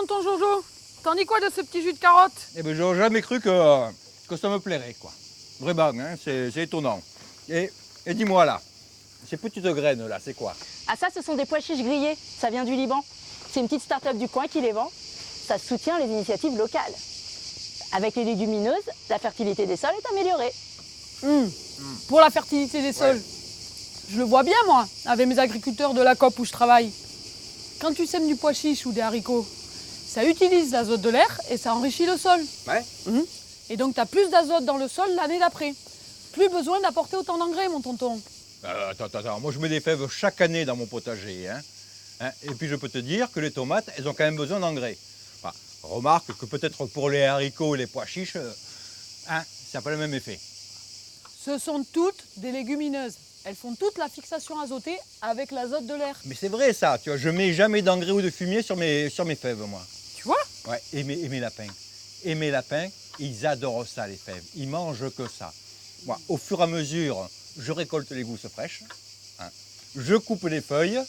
tonton Jojo, t'en dis quoi de ce petit jus de carotte? Eh ben, j'aurais jamais cru que ça me plairait, quoi. Vraiment, hein, c'est étonnant. Et dis-moi là, ces petites graines là, c'est quoi? Ah ça, ce sont des pois chiches grillés, ça vient du Liban. C'est une petite start-up du coin qui les vend. Ça soutient les initiatives locales. Avec les légumineuses, la fertilité des sols est améliorée. Pour la fertilité des sols. Ouais. Je le vois bien, moi, avec mes agriculteurs de la COP où je travaille. Quand tu sèmes du pois chiche ou des haricots, ça utilise l'azote de l'air et ça enrichit le sol. Ouais. Et donc, tu as plus d'azote dans le sol l'année d'après. Plus besoin d'apporter autant d'engrais, mon tonton. Attends, moi je mets des fèves chaque année dans mon potager. Hein. Et puis je peux te dire que les tomates, elles ont quand même besoin d'engrais. Enfin, remarque que peut-être pour les haricots et les pois chiches, ça n'a pas le même effet. Ce sont toutes des légumineuses. Elles font toute la fixation azotée avec l'azote de l'air. Mais c'est vrai ça, tu vois, je mets jamais d'engrais ou de fumier sur mes fèves, moi. Tu vois? Ouais, et mes lapins. Et mes lapins, ils adorent ça, les fèves. Ils mangent que ça. Moi, au fur et à mesure, je récolte les gousses fraîches, je coupe les feuilles,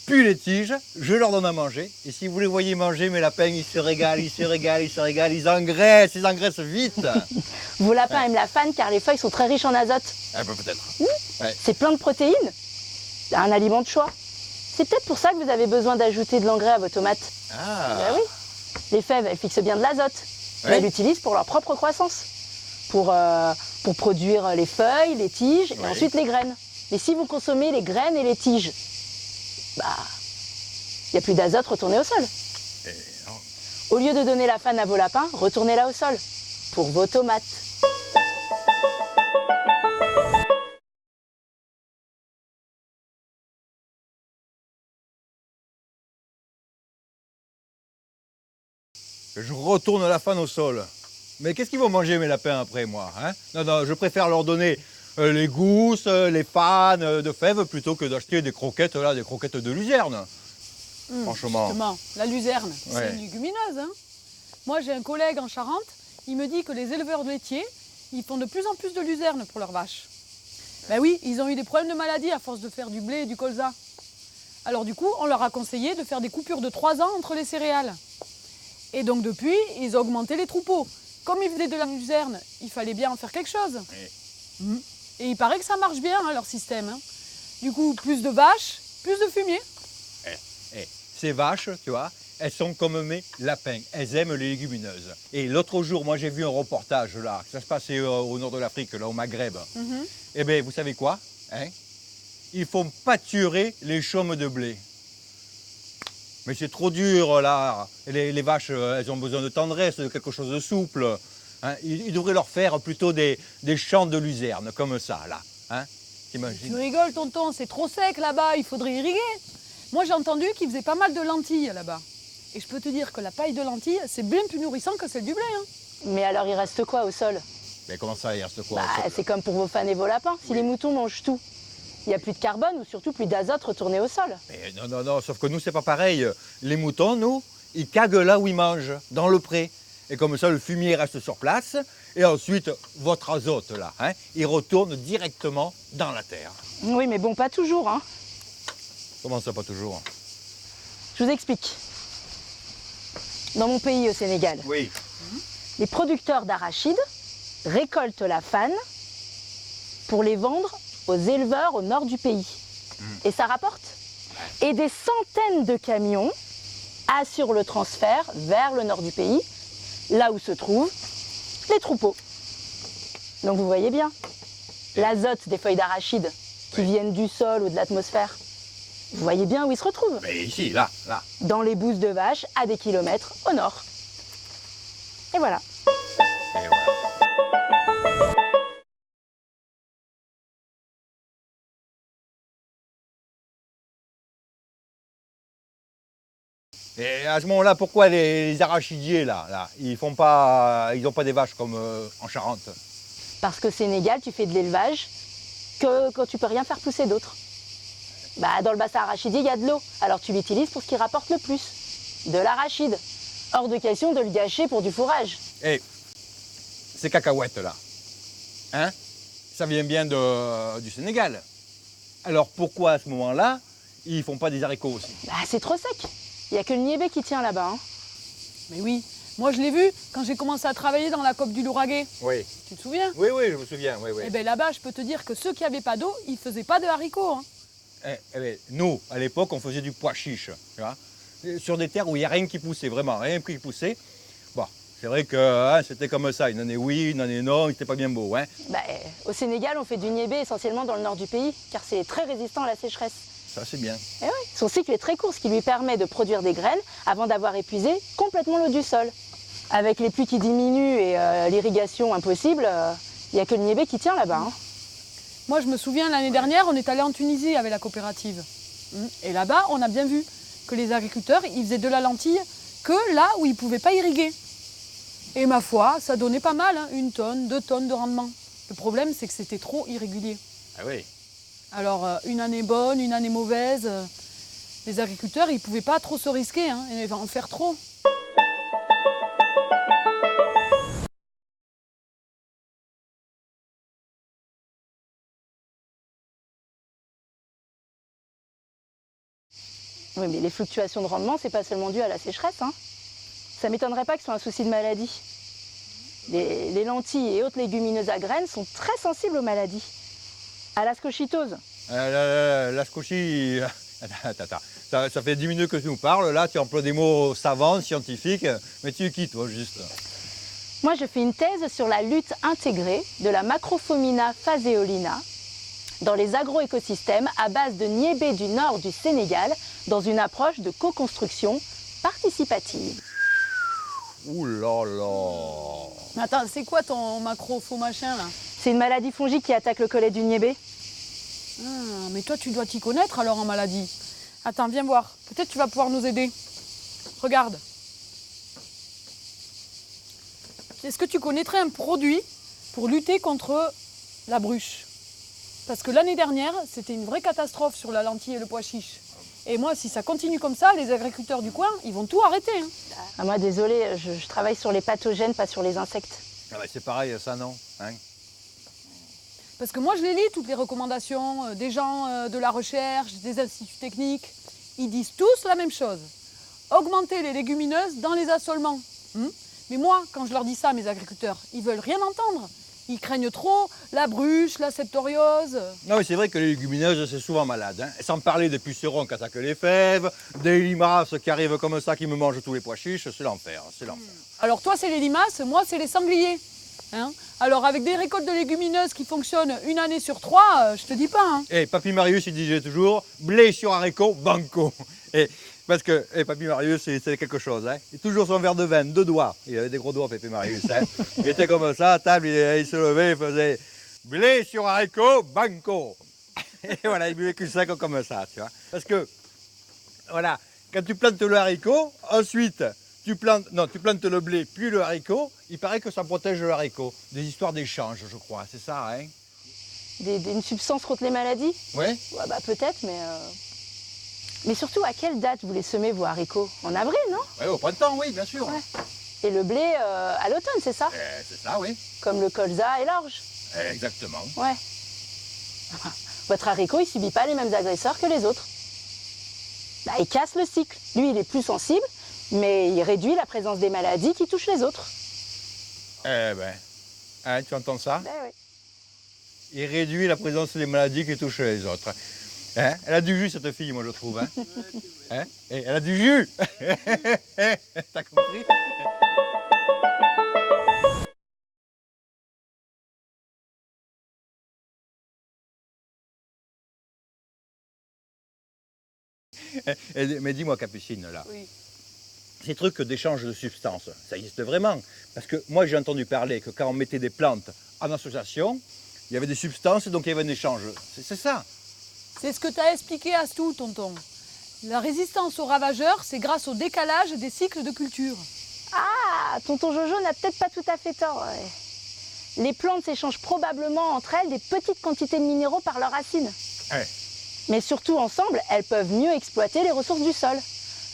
puis les tiges, je leur donne à manger. Et si vous les voyez manger, mes lapins, ils se régalent, ils engraissent vite. Vos lapins aiment la fan car les feuilles sont très riches en azote. Peut-être. C'est plein de protéines. Un aliment de choix. C'est peut-être pour ça que vous avez besoin d'ajouter de l'engrais à vos tomates. Ben oui. Les fèves, elles fixent bien de l'azote. Mais Ouais. elles l'utilisent pour leur propre croissance. Pour produire les feuilles, les tiges et ensuite les graines. Mais si vous consommez les graines et les tiges, il n'y a plus d'azote retourné au sol. Au lieu de donner la fan à vos lapins, retournez-la au sol. Pour vos tomates. Je retourne la fan au sol. Mais qu'est-ce qu'ils vont manger mes lapins après moi, hein? Non, je préfère leur donner les gousses, les fans de fèves plutôt que d'acheter des croquettes de luzerne. Franchement. Justement, la luzerne, c'est Ouais. une légumineuse. Hein. Moi, j'ai un collègue en Charente, il me dit que les éleveurs laitiers, ils font de plus en plus de luzerne pour leurs vaches. Ben oui, ils ont eu des problèmes de maladie à force de faire du blé et du colza. Alors du coup, on leur a conseillé de faire des coupures de 3 ans entre les céréales. Et donc depuis, ils ont augmenté les troupeaux. Comme ils faisaient de la luzerne, il fallait bien en faire quelque chose. Et il paraît que ça marche bien, hein, leur système. Hein. Du coup, plus de vaches, plus de fumier. Ces vaches, tu vois, elles sont comme mes lapins. Elles aiment les légumineuses. Et l'autre jour, moi, j'ai vu un reportage là. Ça se passait au nord de l'Afrique, là, au Maghreb. Eh bien, vous savez quoi, hein? Ils font pâturer les chaumes de blé. Mais c'est trop dur, là. Les vaches, elles ont besoin de tendresse, de quelque chose de souple. Hein? Ils devraient leur faire plutôt des champs de luzerne, comme ça, là. Hein? Tu T'imagines? rigoles, tonton, c'est trop sec là-bas, il faudrait irriguer. Moi, j'ai entendu qu'ils faisaient pas mal de lentilles là-bas. Et je peux te dire que la paille de lentilles, c'est bien plus nourrissant que celle du blé. Hein. Mais alors, il reste quoi au sol? Mais comment ça, il reste quoi? C'est comme pour vos fans et vos lapins. Si les moutons mangent tout, il n'y a plus de carbone ou surtout plus d'azote retourné au sol. Mais non, sauf que nous, c'est pas pareil. Les moutons, nous, ils caguent là où ils mangent, dans le pré. Et comme ça, le fumier reste sur place. Et ensuite, votre azote, là, hein, il retourne directement dans la terre. Oui, mais bon, pas toujours, hein. Comment ça, pas toujours? Je vous explique. Dans mon pays, au Sénégal, Oui. les producteurs d'arachides récoltent la fan pour les vendre aux éleveurs au nord du pays. Et ça rapporte. Et des centaines de camions assurent le transfert vers le nord du pays, là où se trouvent les troupeaux. Donc vous voyez bien, l'azote des feuilles d'arachide qui viennent du sol ou de l'atmosphère, vous voyez bien où ils se retrouvent. Mais ici, là. Dans les bousses de vaches à des kilomètres au nord. Et voilà. Et voilà. Et à ce moment-là, pourquoi les arachidiers, là, ils n'ont pas des vaches comme en Charente? Parce qu'au Sénégal, tu fais de l'élevage que quand tu peux rien faire pousser d'autre. Dans le bassin arachidier, il y a de l'eau. Alors tu l'utilises pour ce qui rapporte le plus. De l'arachide. Hors de question de le gâcher pour du fourrage. Et ces cacahuètes, là, hein, ça vient bien du Sénégal. Alors pourquoi à ce moment-là, ils ne font pas des haricots aussi? C'est trop sec. Il n'y a que le niébé qui tient là-bas. Hein. Mais oui, moi je l'ai vu quand j'ai commencé à travailler dans la COP du Lauragais. Oui. Tu te souviens? Oui, oui, je me souviens, oui, oui. Eh bien là-bas, je peux te dire que ceux qui n'avaient pas d'eau, ils ne faisaient pas de haricots. Hein. Nous, à l'époque, on faisait du pois chiche, tu vois, sur des terres où il n'y a rien qui poussait, vraiment, rien qui poussait. Bon, c'est vrai que hein, c'était comme ça, une année oui, une année non, il n'était pas bien beau. Hein. Bah, au Sénégal, on fait du niébé essentiellement dans le nord du pays, car c'est très résistant à la sécheresse. Ça, c'est bien. Et oui, son cycle est très court, ce qui lui permet de produire des graines avant d'avoir épuisé complètement l'eau du sol. Avec les pluies qui diminuent et l'irrigation impossible, il n'y a que le niébé qui tient là-bas. Hein. Moi, je me souviens, l'année dernière, on est allé en Tunisie avec la coopérative. Et là-bas, on a bien vu que les agriculteurs, ils faisaient de la lentille que là où ils ne pouvaient pas irriguer. Et ma foi, ça donnait pas mal, hein, 1 tonne, 2 tonnes de rendement. Le problème, c'est que c'était trop irrégulier. Ah oui. Alors, une année bonne, une année mauvaise, les agriculteurs, ils ne pouvaient pas trop se risquer, hein, et en faire trop. Oui, mais les fluctuations de rendement, c'est pas seulement dû à la sécheresse. Hein. Ça m'étonnerait pas que ce soit un souci de maladie. Les lentilles et autres légumineuses à graines sont très sensibles aux maladies. À la scochitose. La scochie, attends, ça fait 10 minutes que tu nous parles, là tu emploies des mots savants, scientifiques, mais tu es qui toi juste? Moi je fais une thèse sur la lutte intégrée de la Macrophomina phaseolina dans les agroécosystèmes à base de niébé du nord du Sénégal dans une approche de co-construction participative. Ouh là là. Mais attends, c'est quoi ton macro faux machin là? C'est une maladie fongique qui attaque le collet du niébé. Ah, mais toi, tu dois t'y connaître alors en maladie. Attends, viens voir. Peut-être tu vas pouvoir nous aider. Regarde. Est-ce que tu connaîtrais un produit pour lutter contre la bruche? Parce que l'année dernière, c'était une vraie catastrophe sur la lentille et le pois chiche. Et moi, si ça continue comme ça, les agriculteurs du coin, ils vont tout arrêter. Hein. Ah, moi, désolée, je travaille sur les pathogènes, pas sur les insectes. Ah bah, c'est pareil, ça non hein. Parce que moi, je les lis, toutes les recommandations des gens de la recherche, des instituts techniques. Ils disent tous la même chose. Augmenter les légumineuses dans les assolements. Mais moi, quand je leur dis ça, mes agriculteurs, ils veulent rien entendre. Ils craignent trop la bruche, la septoriose. Non, mais c'est vrai que les légumineuses, c'est souvent malade. Hein. Sans parler des pucerons qui attaquent les fèves, des limaces qui arrivent comme ça, qui me mangent tous les pois chiches, c'est l'enfer, c'est l'enfer. Alors toi, c'est les limaces, moi, c'est les sangliers. Hein. Alors avec des récoltes de légumineuses qui fonctionnent 1 année sur 3, je te dis pas. Hein. Et Papy Marius, il disait toujours, blé sur haricot, banco. Et parce que Papy Marius, c'est quelque chose. Hein. Il a toujours son verre de vin, 2 doigts. Il avait des gros doigts, Papy Marius. Hein. Il était comme ça, à table, il se levait, il faisait blé sur haricot, banco. Et voilà, il buvait que ça comme ça, tu vois. Parce que, voilà, quand tu plantes le haricot, ensuite, tu plantes le blé, puis le haricot, il paraît que ça protège le haricot. Des histoires d'échange, je crois, c'est ça, hein? Une substance contre les maladies? Oui. Ouais, bah, peut-être, mais... Mais surtout, à quelle date vous les semez, vos haricots? En avril, non? Oui, au printemps, oui, bien sûr. Ouais. Et le blé à l'automne, c'est ça? C'est ça, oui. Comme le colza et l'orge? Exactement. Ouais. Votre haricot, il subit pas les mêmes agresseurs que les autres. Bah, il casse le cycle. Lui, il est plus sensible, mais il réduit la présence des maladies qui touchent les autres. Eh ben, hein, tu entends ça? Ben oui. Il réduit la présence des maladies qui touchent les autres. Hein? Elle a du jus, cette fille, moi, je trouve. Hein? Hein? Et elle a du jus. T'as compris? Mais dis-moi, Capucine, là, Oui. ces trucs d'échange de substances, ça existe vraiment? Parce que moi, j'ai entendu parler que quand on mettait des plantes en association, il y avait des substances, donc il y avait un échange. C'est ça? C'est ce que t'as expliqué à Stou, tonton. La résistance aux ravageurs, c'est grâce au décalage des cycles de culture. Ah, tonton Jojo n'a peut-être pas tout à fait tort. Ouais. Les plantes s'échangent probablement entre elles des petites quantités de minéraux par leurs racines. Ouais. Mais surtout ensemble, elles peuvent mieux exploiter les ressources du sol.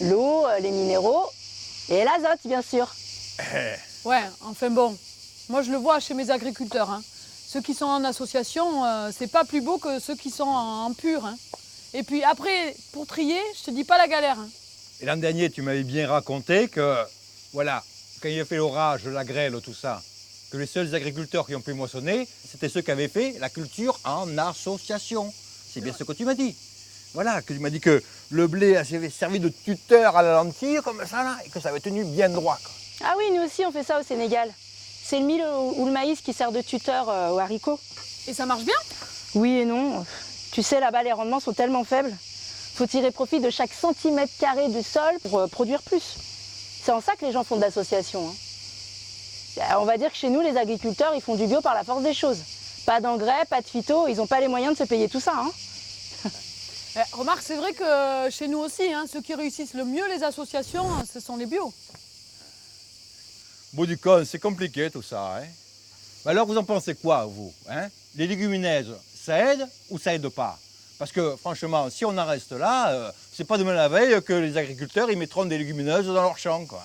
L'eau, les minéraux et l'azote, bien sûr. Ouais, enfin bon, moi je le vois chez mes agriculteurs. Hein. Ceux qui sont en association, c'est pas plus beau que ceux qui sont en pur. Hein. Et puis après, pour trier, je te dis pas la galère. Hein. Et l'an dernier, tu m'avais bien raconté que voilà, quand il a fait l'orage, la grêle, tout ça, que les seuls agriculteurs qui ont pu moissonner, c'était ceux qui avaient fait la culture en association. C'est bien ce que tu m'as dit. Voilà, que tu m'as dit que le blé avait servi de tuteur à la lentille, comme ça, là, et que ça avait tenu bien droit, quoi. Ah oui, nous aussi on fait ça au Sénégal. C'est le mil ou le maïs qui sert de tuteur aux haricots. Et ça marche bien? Oui et non. Tu sais, là-bas les rendements sont tellement faibles. Faut tirer profit de chaque centimètre carré du sol pour produire plus. C'est en ça que les gens font de l'association, hein. On va dire que chez nous, les agriculteurs, ils font du bio par la force des choses. Pas d'engrais, pas de phyto, ils n'ont pas les moyens de se payer tout ça, hein. Remarque, c'est vrai que chez nous aussi, hein, ceux qui réussissent le mieux les associations, ce sont les bio. Bout du compte, c'est compliqué tout ça, hein. Alors vous en pensez quoi, vous, hein? Les légumineuses, ça aide ou ça aide pas? Parce que franchement, si on en reste là, c'est pas demain la veille que les agriculteurs ils mettront des légumineuses dans leur champ, quoi.